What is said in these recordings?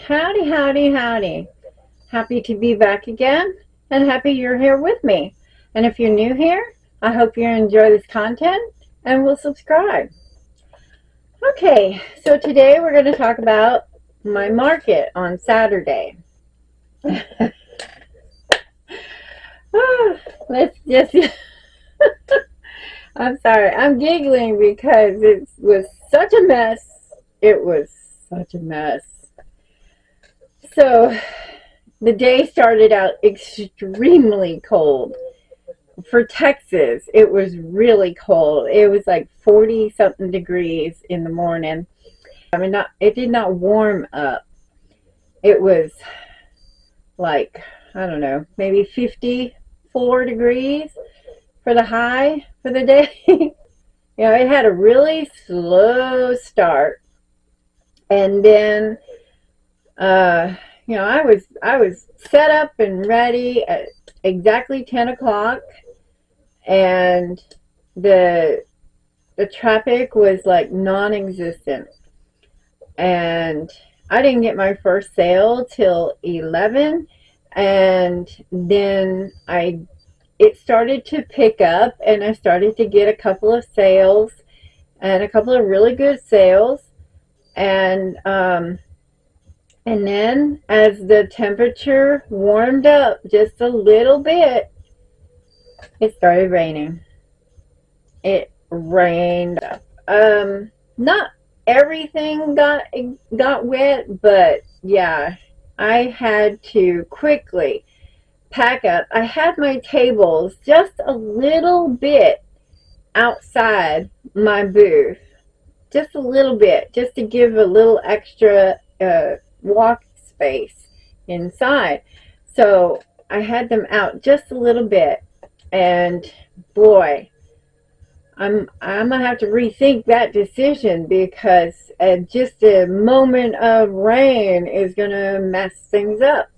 Howdy, howdy, howdy. Happy to be back again and happy you're here with me. And if you're new here, I hope you enjoy this content and will subscribe. Okay, so today we're going to talk about my market on Saturday. Let's just, I'm sorry, I'm giggling because it was such a mess. It was such a mess. So, the day started out extremely cold. For Texas, it was really cold. It was like 40 something degrees in the morning. I mean, it did not warm up. It was like, I don't know, maybe 54 degrees for the high for the day. It had a really slow start. And then, I was set up and ready at exactly 10 o'clock, and the traffic was like non-existent, and I didn't get my first sale till 11, and then it started to pick up, and I started to get a couple of sales, and a couple of really good sales, and then as the temperature warmed up just a little bit, it started raining. It rained. Not everything got wet, but yeah, I had to quickly pack up. I had my tables just a little bit outside my booth, just a little bit, just to give a little extra walk space inside. So I had them out just a little bit, and boy, I'm gonna have to rethink that decision, because just a moment of rain is gonna mess things up.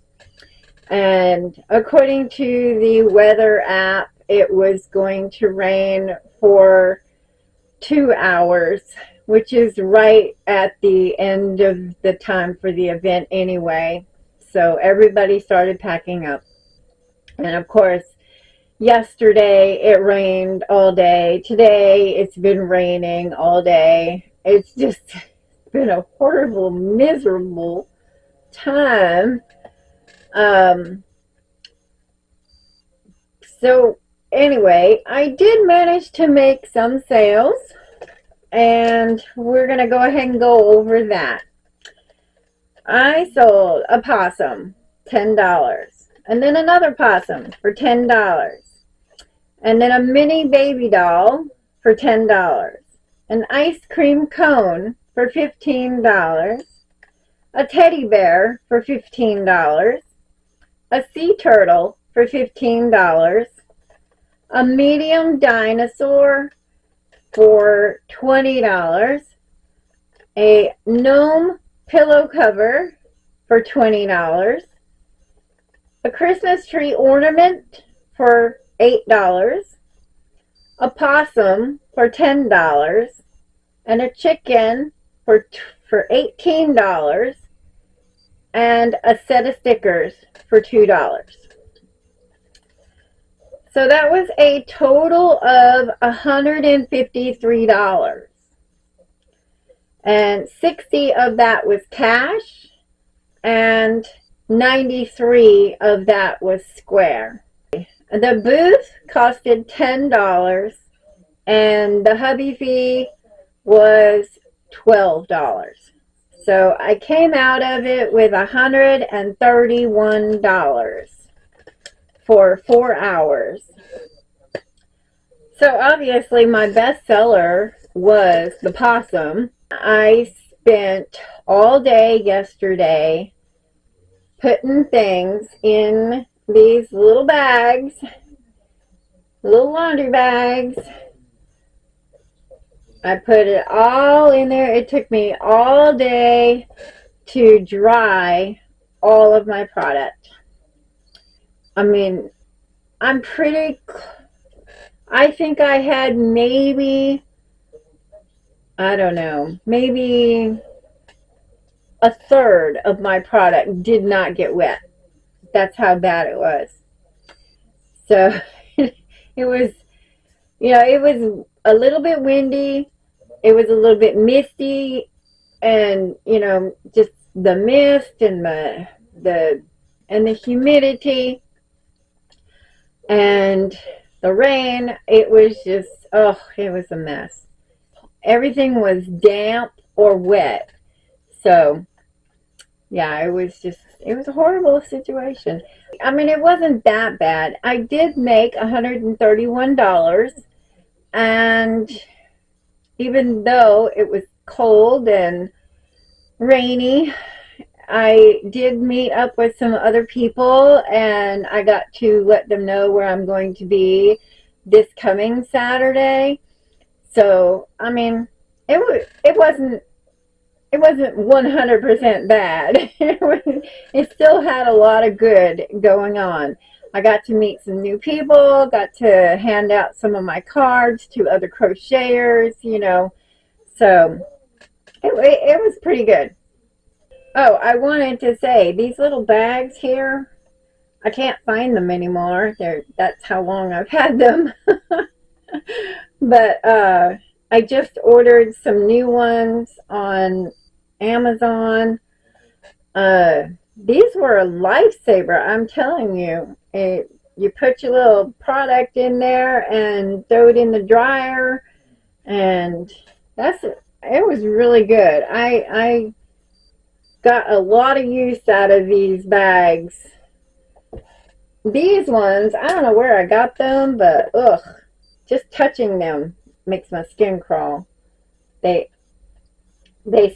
And according to the weather app, it was going to rain for 2 hours, which is right at the end of the time for the event anyway. So everybody started packing up. And of course, yesterday it rained all day. Today it's been raining all day. It's just been a horrible, miserable time. So anyway, I did manage to make some sales, and we're going to go ahead and go over that. I sold a possum, $10, and then another possum for $10, and then a mini baby doll for $10, an ice cream cone for $15, a teddy bear for $15, a sea turtle for $15, a medium dinosaur for $20, a gnome pillow cover for $20, a Christmas tree ornament for $8, a possum for $10, and a chicken for $18, and a set of stickers for $2. So that was a total of $153. And 60 of that was cash, and 93 of that was square. The booth costed $10, and the hubby fee was $12. So I came out of it with $131 for 4 hours. So obviously my best seller was the possum. I spent all day yesterday putting things in these little bags, little laundry bags. I put it all in there. It took me all day to dry all of my product. I mean, I think I had maybe, I don't know, maybe a third of my product did not get wet. That's how bad it was. So it was, it was a little bit windy. It was a little bit misty, and just the mist and the humidity and the rain. It was just, oh, it was a mess. Everything was damp or wet. So yeah, it was a horrible situation. I mean, it wasn't that bad. I did make $131, and even though it was cold and rainy, I did meet up with some other people, and I got to let them know where I'm going to be this coming Saturday. So, I mean, it wasn't 100% bad. It still had a lot of good going on. I got to meet some new people, got to hand out some of my cards to other crocheters, so it was pretty good. Oh, I wanted to say, these little bags here, I can't find them anymore. That's how long I've had them. But I just ordered some new ones on Amazon. These were a lifesaver, I'm telling you. You put your little product in there and throw it in the dryer, and it was really good. I got a lot of use out of these bags. These ones, I don't know where I got them, but ugh, just touching them makes my skin crawl. They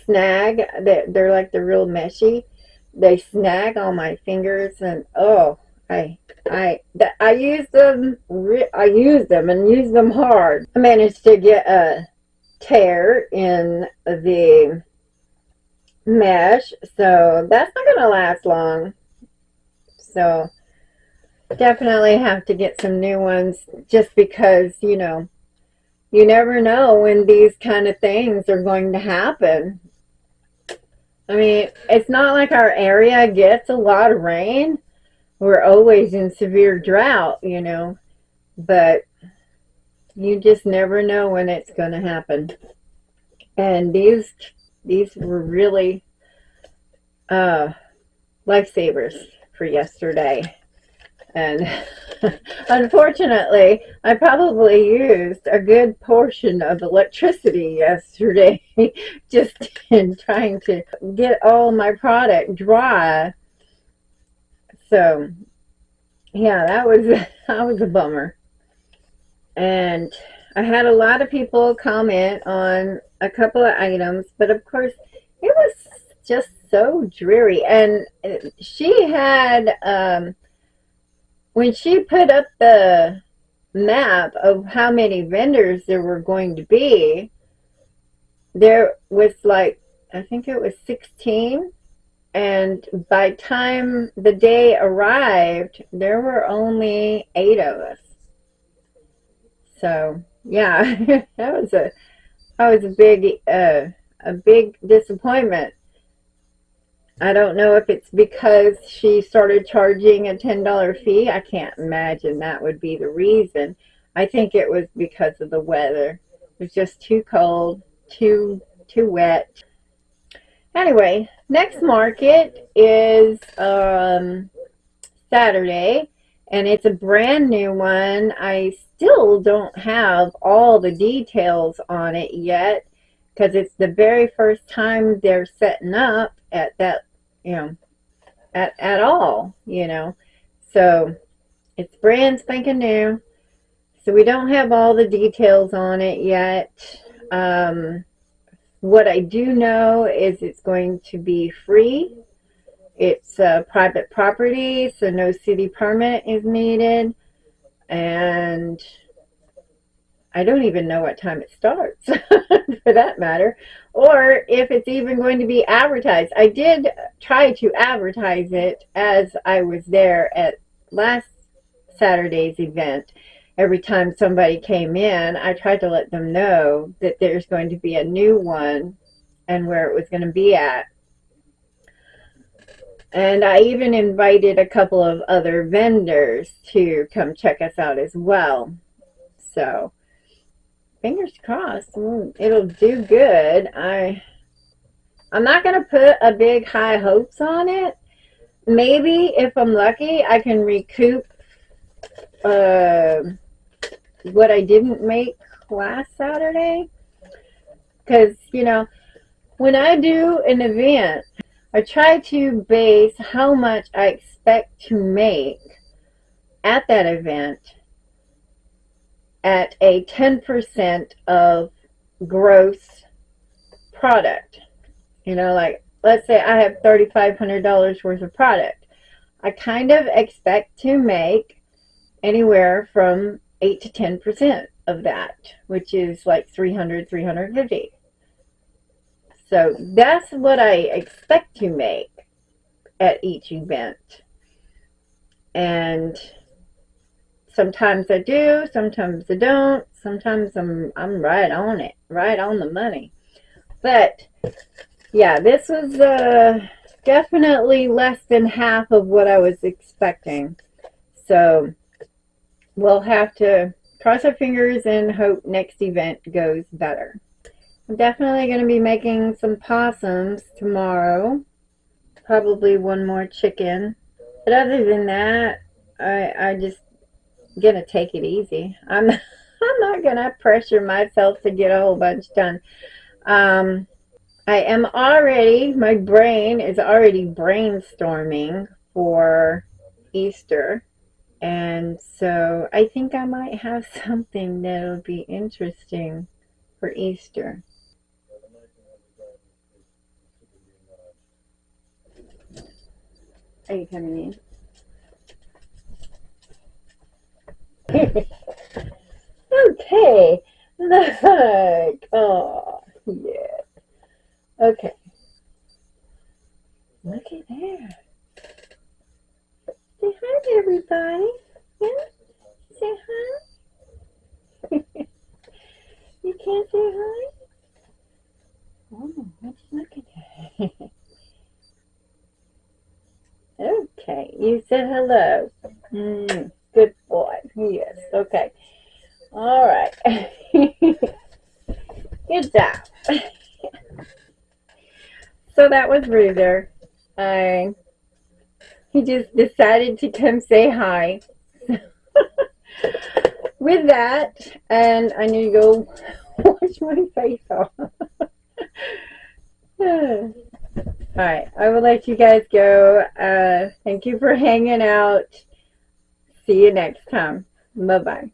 snag. They're like the real meshy. They snag on my fingers, and oh, I use them. I use them and use them hard. I managed to get a tear in the mesh, so that's not gonna last long. So definitely have to get some new ones, just because you never know when these kind of things are going to happen. I mean, it's not like our area gets a lot of rain. We're always in severe drought, but you just never know when it's going to happen. And these were really lifesavers for yesterday. And unfortunately, I probably used a good portion of electricity yesterday just in trying to get all my product dry. So yeah, that was a bummer. And I had a lot of people comment on a couple of items, but of course it was just so dreary. And she had when she put up the map of how many vendors there were going to be, there was like, I think it was 16, and by the time the day arrived, there were only 8 of us. So yeah, that was a big disappointment. I don't know if it's because she started charging a $10 fee. I can't imagine that would be the reason. I think it was because of the weather. It was just too cold, too wet. Anyway, next market is Saturday, and it's a brand new one. I still don't have all the details on it yet, because it's the very first time they're setting up at that, at all, So it's brand spanking new. So we don't have all the details on it yet. What I do know is it's going to be free. It's private property, so no city permit is needed. And I don't even know what time it starts, for that matter, or if it's even going to be advertised. I did try to advertise it as I was there at last Saturday's event. Every time somebody came in, I tried to let them know that there's going to be a new one and where it was going to be at. And I even invited a couple of other vendors to come check us out as well. So, fingers crossed, it'll do good. I'm not going to put a big high hopes on it. Maybe if I'm lucky, I can recoup what I didn't make last Saturday. Because, you know, when I do an event, I try to base how much I expect to make at that event at a 10% of gross product. You know, like, let's say I have $3,500 worth of product. I kind of expect to make anywhere from 8 to 10% of that, which is like 300, 350. So that's what I expect to make at each event. And sometimes I do, sometimes I don't. Sometimes I'm right on it, right on the money. But yeah, this was definitely less than half of what I was expecting. So we'll have to cross our fingers and hope next event goes better. I'm definitely going to be making some possums tomorrow. Probably one more chicken. But other than that, I just gonna take it easy. I'm not gonna pressure myself to get a whole bunch done. I am already, my brain is already brainstorming for Easter. And so I think I might have something that'll be interesting for Easter. Are you coming in? Okay. Look. Oh, yeah. Okay. Look at there. Say hi to everybody. Yeah? Say hi. You can't say hi? Oh, let's look at that. Okay, you said hello. Good boy. Yes, okay. All right. Good job. So that was Bruiser. He just decided to come say hi. With that, and I need to go wash my face off. Alright, I will let you guys go. Thank you for hanging out. See you next time. Bye-bye.